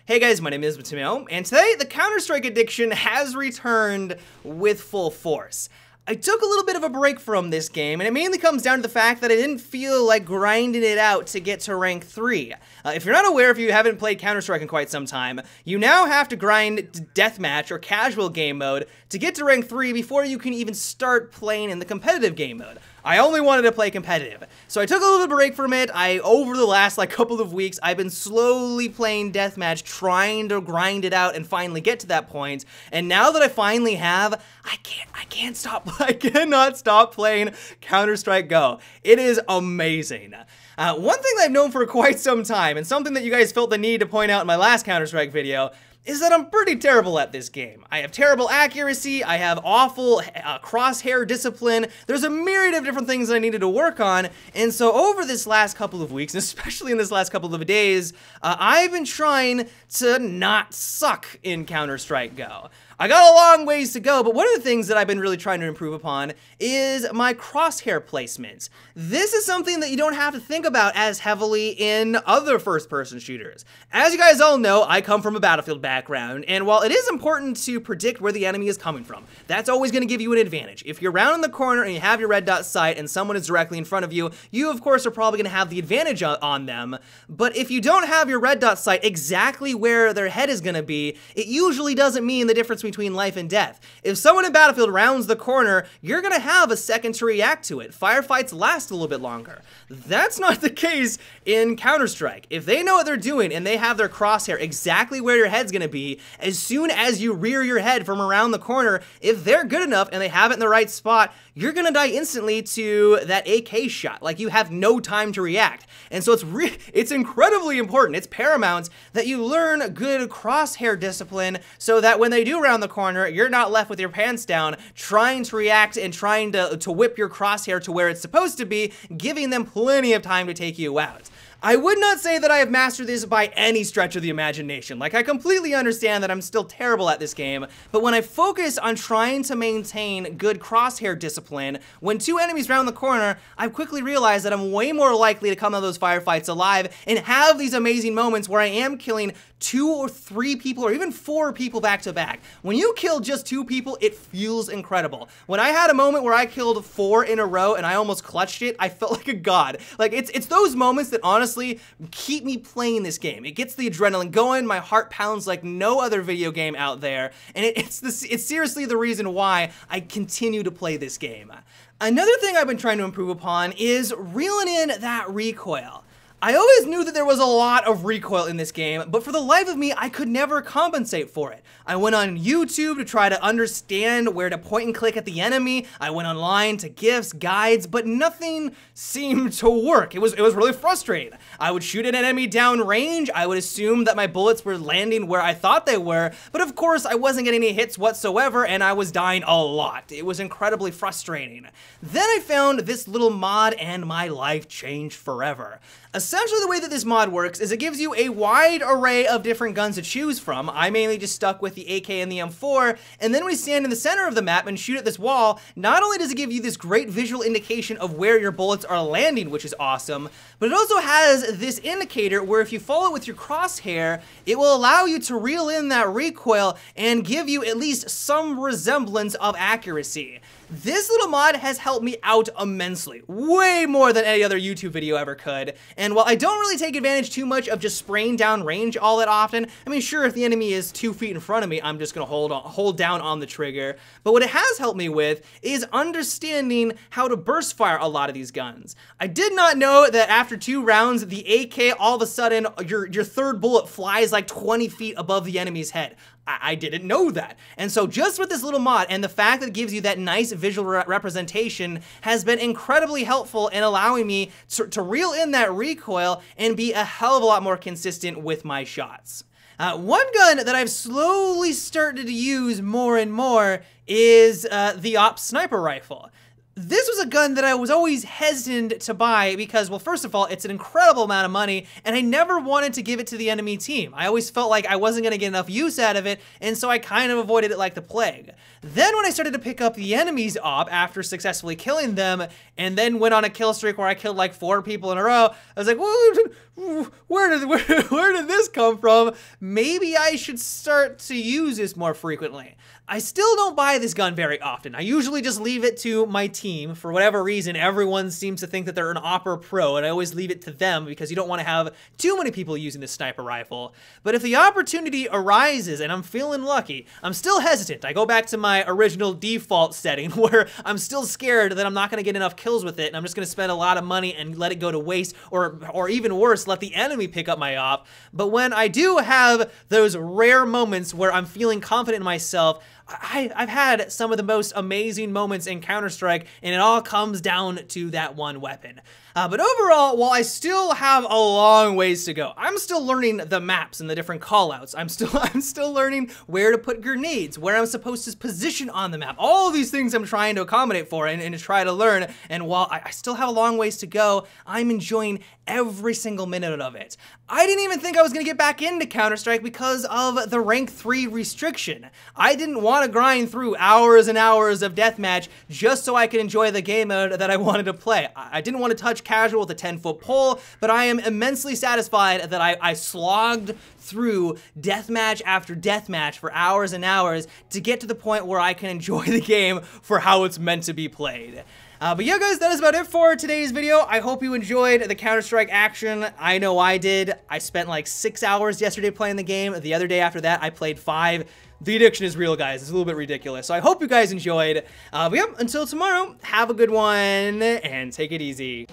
Hey guys, my name is Mateo, and today the Counter-Strike addiction has returned with full force. I took a little bit of a break from this game, and it mainly comes down to the fact that I didn't feel like grinding it out to get to rank 3. If you're not aware, if you haven't played Counter-Strike in quite some time, you now have to grind deathmatch or casual game mode to get to rank 3 before you can even start playing in the competitive game mode. I only wanted to play competitive, so I took a little break from it. Over the last couple of weeks, I've been slowly playing deathmatch, trying to grind it out and finally get to that point. And now that I finally have, I cannot stop playing Counter-Strike Go. It is amazing. One thing that I've known for quite some time, and something that you guys felt the need to point out in my last Counter-Strike video, is that I'm pretty terrible at this game. I have terrible accuracy, I have awful crosshair discipline, there's a myriad of different things that I needed to work on, and so over this last couple of weeks, and especially in this last couple of days, I've been trying to not suck in Counter-Strike Go. I got a long ways to go, but one of the things that I've been really trying to improve upon is my crosshair placements. This is something that you don't have to think about as heavily in other first-person shooters. As you guys all know, I come from a Battlefield background, and while it is important to predict where the enemy is coming from, that's always going to give you an advantage. If you're around in the corner and you have your red dot sight and someone is directly in front of you, you of course are probably going to have the advantage on them. But if you don't have your red dot sight exactly where their head is going to be, it usually doesn't mean the difference between life and death. If someone in Battlefield rounds the corner, you're gonna have a second to react to it. Firefights last a little bit longer. That's not the case in Counter-Strike. If they know what they're doing and they have their crosshair exactly where your head's gonna be, as soon as you rear your head from around the corner, if they're good enough and they have it in the right spot, you're gonna die instantly to that AK shot. Like, you have no time to react. And so it's incredibly important, it's paramount that you learn good crosshair discipline so that when they do round the corner, you're not left with your pants down trying to react and trying to whip your crosshair to where it's supposed to be, giving them plenty of time to take you out. I would not say that I have mastered this by any stretch of the imagination. Like, I completely understand that I'm still terrible at this game, but when I focus on trying to maintain good crosshair discipline, when two enemies round the corner, I've quickly realized that I'm way more likely to come out of those firefights alive and have these amazing moments where I am killing 2 or 3 people or even 4 people back to back. When you kill just 2 people, it feels incredible. When I had a moment where I killed 4 in a row and I almost clutched it, I felt like a god. Like, it's those moments that honestly keep me playing this game. It gets the adrenaline going, my heart pounds like no other video game out there, and it's seriously the reason why I continue to play this game. Another thing I've been trying to improve upon is reeling in that recoil. I always knew that there was a lot of recoil in this game, but for the life of me, I could never compensate for it. I went on YouTube to try to understand where to point and click at the enemy. I went online to GIFs, guides, but nothing seemed to work. It was really frustrating. I would shoot an enemy down range. I would assume that my bullets were landing where I thought they were, but of course I wasn't getting any hits whatsoever, and I was dying a lot. It was incredibly frustrating. Then I found this little mod, and my life changed forever. Essentially, the way that this mod works is it gives you a wide array of different guns to choose from. I mainly just stuck with the AK and the M4, and then when you stand in the center of the map and shoot at this wall, not only does it give you this great visual indication of where your bullets are landing, which is awesome, but it also has this indicator where if you follow it with your crosshair, it will allow you to reel in that recoil and give you at least some resemblance of accuracy. This little mod has helped me out immensely, way more than any other YouTube video ever could, and while I don't really take advantage too much of just spraying down range all that often, I mean, sure, if the enemy is 2 feet in front of me, I'm just gonna hold down on the trigger, but what it has helped me with is understanding how to burst fire a lot of these guns. I did not know that after 2 rounds, the AK, all of a sudden, your third bullet flies like 20 feet above the enemy's head. I didn't know that. And so just with this little mod and the fact that it gives you that nice visual representation has been incredibly helpful in allowing me to reel in that recoil and be a hell of a lot more consistent with my shots. One gun that I've slowly started to use more and more is the Ops sniper rifle. This was a gun that I was always hesitant to buy because, well, first of all, it's an incredible amount of money, and I never wanted to give it to the enemy team. I always felt like I wasn't going to get enough use out of it, and so I kind of avoided it like the plague. Then when I started to pick up the enemy's op after successfully killing them, and then went on a kill streak where I killed like 4 people in a row, I was like, where did this come from? Maybe I should start to use this more frequently. I still don't buy this gun very often. I usually just leave it to my team. For whatever reason, everyone seems to think that they're an Opera Pro, and I always leave it to them because you don't want to have too many people using this sniper rifle. But if the opportunity arises and I'm feeling lucky, I'm still hesitant. I go back to my original default setting where I'm still scared that I'm not going to get enough kills with it, and I'm just going to spend a lot of money and let it go to waste, or even worse, let the enemy pick up my op. But when I do have those rare moments where I'm feeling confident in myself, I've had some of the most amazing moments in Counter-Strike, and it all comes down to that one weapon. But overall, while I still have a long ways to go, I'm still learning the maps and the different callouts. I'm still learning where to put grenades, where I'm supposed to position on the map. All of these things I'm trying to accommodate for and to try to learn. And while I still have a long ways to go, I'm enjoying every single minute of it. I didn't even think I was gonna get back into Counter-Strike because of the rank 3 restriction. I didn't want to grind through hours and hours of deathmatch just so I could enjoy the game mode that I wanted to play. I didn't want to touch casual with a 10-foot pole, but I am immensely satisfied that I slogged through deathmatch after deathmatch for hours and hours to get to the point where I can enjoy the game for how it's meant to be played. But yeah, guys, that is about it for today's video. I hope you enjoyed the Counter-Strike action. I know I did. I spent like 6 hours yesterday playing the game. The other day after that, I played 5. The addiction is real, guys. It's a little bit ridiculous. So I hope you guys enjoyed. But yeah, until tomorrow, have a good one and take it easy.